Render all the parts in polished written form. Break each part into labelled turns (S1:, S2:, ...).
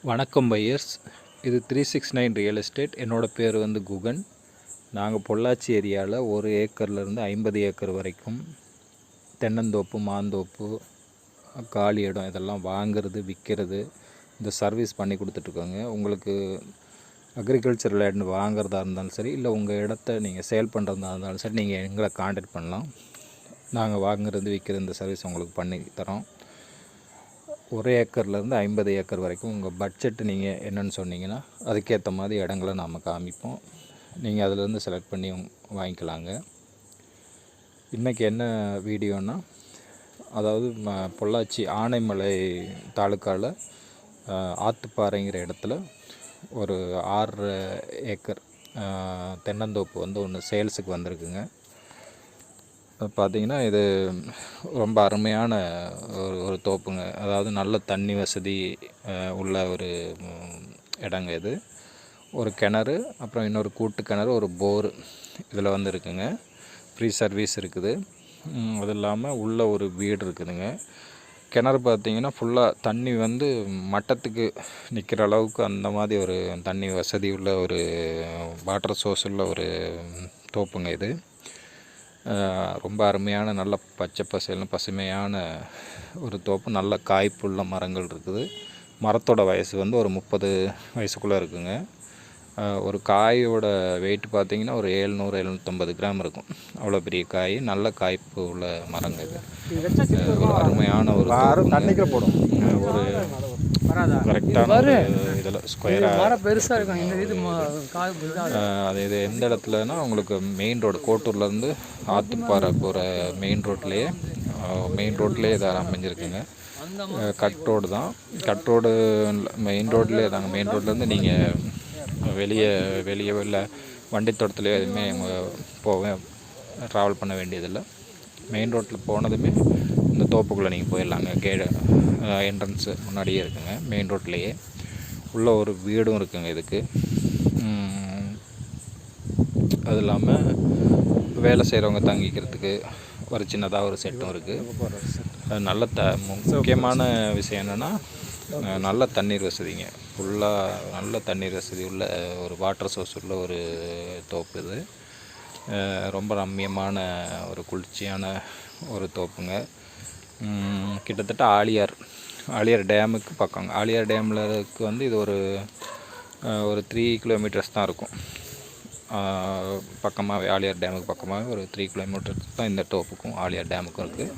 S1: வணக்கம் பையர்ஸ், இது 369 real estate. என்னோடய பேர் வந்து குகன். நாங்கள் பொள்ளாச்சி ஏரியாவில் 1 ஏக்கர்லேருந்து 50 ஏக்கர் வரைக்கும் தென்னந்தோப்பு, மாந்தோப்பு, காலி இடம் இதெல்லாம் வாங்கிறது, விற்கிறது, இந்த சர்வீஸ் பண்ணி கொடுத்துட்ருக்கோங்க. உங்களுக்கு அக்ரிகல்ச்சர் லேண்ட் வாங்குறதா இருந்தாலும் சரி, இல்லை உங்கள் இடத்த நீங்கள் சேல் பண்ணுறதா இருந்தாலும் சரி, நீங்கள் எங்களை காண்டாக்ட் பண்ணலாம். நாங்கள் வாங்குறது, விற்கிறது இந்த சர்வீஸ் உங்களுக்கு பண்ணி தரோம். 1 ஏக்கர்லேருந்து 50 ஏக்கர் வரைக்கும் உங்கள் பட்ஜெட்டு நீங்கள் என்னென்னு சொன்னீங்கன்னா அதுக்கேற்ற மாதிரி இடங்களை நாம் காமிப்போம். நீங்கள் அதிலேருந்து செலக்ட் பண்ணி வாங்கிக்கலாங்க. இன்றைக்கி என்ன வீடியோன்னா, அதாவது பொள்ளாச்சி ஆனைமலை தாலுக்காவில் ஆத்துப்பாறைங்கிற இடத்துல ஒரு 6 ஏக்கர் தென்னந்தோப்பு வந்து ஒன்று சேல்ஸுக்கு வந்திருக்குங்க. பார்த்திங்கன்னா இது ரொம்ப அருமையான ஒரு தோப்புங்க. அதாவது நல்ல தண்ணி வசதி உள்ள ஒரு இடங்க இது. ஒரு கிணறு, அப்புறம் இன்னொரு கூட்டு கிணறு, ஒரு போரு இதில் வந்து இருக்குங்க. ஃப்ரீ சர்வீஸ் இருக்குது. அது இல்லாமல் உள்ள ஒரு வீடு இருக்குதுங்க. கிணறு பார்த்திங்கன்னா ஃபுல்லாக தண்ணி வந்து மட்டத்துக்கு நிற்கிற அளவுக்கு அந்த மாதிரி ஒரு தண்ணி வசதி உள்ள ஒரு வாட்டர் சோர்ஸ் உள்ள ஒரு தோப்புங்க இது. ரொம்ப அருமையான நல்ல பச்சை பசுமையான ஒரு தோப்பு. நல்ல காய்ப்புள்ள மரங்கள் இருக்குது. மரத்தோட வயசு வந்து ஒரு 30 வயசுக்குள்ளே இருக்குங்க. ஒரு காயோட வெயிட் பார்த்திங்கன்னா ஒரு 700-750 கிராம் இருக்கும். அவ்வளோ பெரிய காய், நல்ல காய்ப்பு உள்ள மரங்க இது. ஒரு அருமையான ஒரு போடும் ஒரு கரெக்டான இதில் ஸ்கொயராக பெருசாக இருக்கும். அது இது எந்த இடத்துலனா உங்களுக்கு மெயின் ரோடு, கோட்டூர்லேருந்து ஆத்துப்பாறை போகிற மெயின் ரோட்லேயே இதாக அமைஞ்சிருக்குங்க. கட் ரோடு தான். கட் ரோடு மெயின் ரோட்லேயே தாங்க. மெயின் ரோட்லேருந்து நீங்கள் வெளியே இல்லை வண்டி தோட்டத்துலேயோ எதுவுமே ட்ராவல் பண்ண வேண்டியதில்லை. மெயின் ரோட்டில் போனதுமே இந்த தோப்புக்குள்ளே நீங்கள் போயிடலாங்க. என்ட்ரன்ஸு முன்னாடியே இருக்குங்க. மெயின் ரோட்லேயே உள்ள ஒரு வீடும் இருக்குங்க இதுக்கு. அது இல்லாமல் வேலை செய்கிறவங்க தங்கிக்கிறதுக்கு ஒரு சின்னதாக ஒரு செட்டும் இருக்குது. நல்ல முக்கியமான விஷயம் என்னென்னா, நல்ல தண்ணீர் வசதிங்க. ஃபுல்லாக நல்ல தண்ணீர் வசதி உள்ள ஒரு வாட்டர் சோர்ஸ் உள்ள ஒரு தோப்பு இது. ரொம்ப ரம்மியமான ஒரு குளிர்ச்சியான ஒரு தோப்புங்க. கிட்டத்தட்ட ஆழியார் டேமுக்கு பக்கங்க. ஆழியார் டேம்லக்கு வந்து இது ஒரு 3 கிலோமீட்டர்ஸ் தான் இருக்கும். பக்கமாகவே ஆழியார் டேமுக்கு பக்கமாகவே ஒரு 3 கிலோமீட்டர்ஸ் தான் இந்த தோப்புக்கும் ஆழியார் டேமுக்கும் இருக்குது.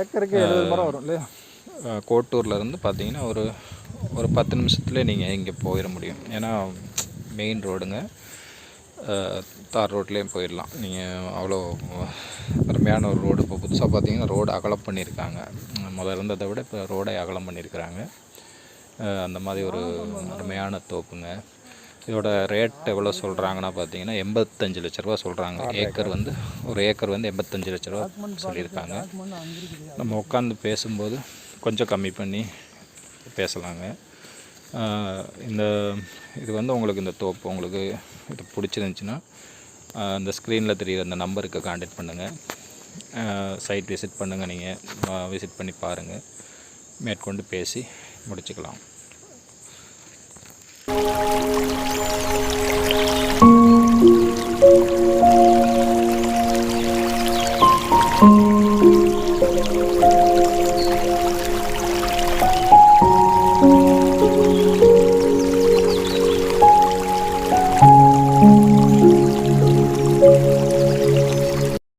S1: ஏக்கருக்கு 70 மரம் வரும் இல்லையா? கோட்டூர்லேருந்து பார்த்தீங்கன்னா ஒரு 10 நிமிஷத்துலேயே நீங்கள் இங்கே போயிட முடியும். ஏன்னா மெயின் ரோடுங்க. தார் ரோட்லேயும் போயிடலாம் நீங்கள். அவ்வளோ அருமையான ஒரு ரோடு. இப்போ புதுசாக பார்த்தீங்கன்னா ரோடு அகலம் பண்ணியிருக்காங்க. முதல்ல இருந்ததை விட இப்போ ரோடை அகலம் பண்ணியிருக்கிறாங்க. அந்த மாதிரி ஒரு அருமையான தோப்புங்க. இதோட ரேட் எவ்வளோ சொல்கிறாங்கன்னா பார்த்தீங்கன்னா 85 லட்ச ரூபா சொல்கிறாங்க. ஒரு ஏக்கர் வந்து 85 லட்ச ரூபா சொல்லியிருக்காங்க. நம்ம உட்காந்து பேசும்போது கொஞ்சம் கம்மி பண்ணி பேசலாங்க. இது வந்து உங்களுக்கு இந்த தோப்பு உங்களுக்கு இது பிடிச்சிருந்துச்சின்னா இந்த ஸ்க்ரீனில் தெரிகிற அந்த நம்பருக்கு கான்டாக்ட் பண்ணுங்கள். சைட் விசிட் பண்ணுங்கள். நீங்கள் விசிட் பண்ணி பாருங்கள். மேற்கொண்டு பேசி முடிச்சுக்கலாம்.